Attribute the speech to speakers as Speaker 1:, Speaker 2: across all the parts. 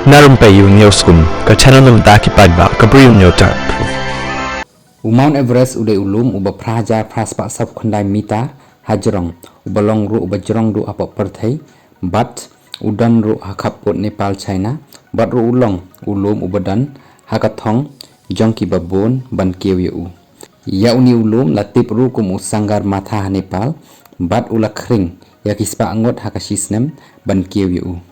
Speaker 1: Narumpayu Neoskum, ke channel ng Daki Padba, Kabriyo Nyotar.
Speaker 2: Mount Everest udai ulum uba praja praspa sab khandai mita hajrong ubalong ru uba jrong ru apa perthai bat udan ru hakapot Nepal China bat ru ulong ulum ubadan hakathong jongki babon ban kieu yu ya uni ulum latip ru kum usanggar matha Nepal bat ulakhring ya kispa angot hakasisnem ban kieu yu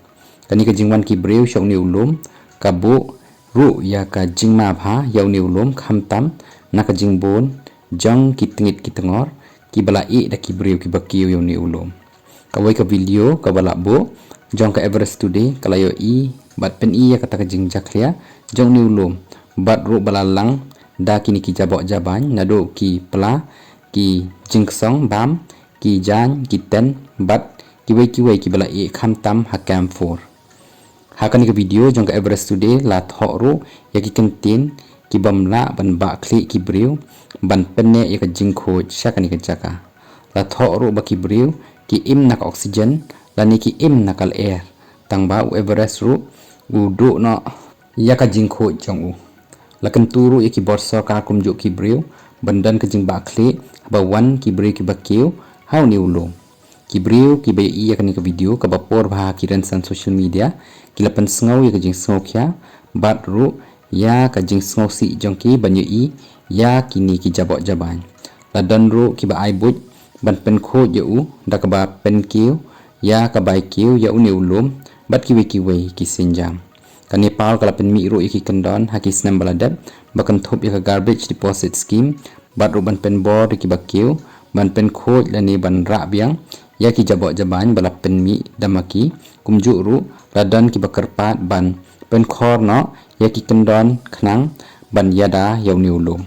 Speaker 2: kani ka jingwan ki breu shok ni ulum kabu ru ya ka jingma pha ya uni ulum khamtam naka jingbon jang kitngit kitengor ki balai da ki breu ki bakiu yo ni ulum kawai ka video ka balabo jang ka Everest today kalayo i bat pen i ya kata ka jingjaklia jang ni ulum bat ru balalang da kini ki jabok jaban nado ki pla ki jingsong bam ki jan ki ten bat ki wai ki balai khamtam hakam for hakan ka video jang ka Everest today la thoru ya ki kentin ki bamla ban ba kli ki breu ban penne ya ka jingkho shakani ka jaka la thoru ba ki breu ki im nak oxygen la ni ki im nakal air tang ba u Everest ru u do no ya ka jingkho jong u la kan turu ya ki borso ka kum jo ki breu bandan ka jing ba kli ba wan ki breu ki bakiu how ni ulo ki breu ki be iya kan ka video ka bapor ba ki ran san social media ki lapan sngau ya ka jing sngau kya bat ru ya ka jing si jongki banyu i ya kini ki jabok jaban la danru ki ba ai buj ban pen kho je u da ka ba pen kiu ya ka bai kiu ya uni ulum bat ki wei ki sinjam ka Nepal kala pen mi ru ki kendon hakis nam baladap bakan thop ya ka garbage deposit scheme bat ru ban pen bor ki ba kiu ban pen kho la ni ban ra biang ya ki jabok jaban bala pen mi damaki kumju ru la dan ki bakarpat ban pen khor no ya ki kendon khnang ban yada yaw ni ulum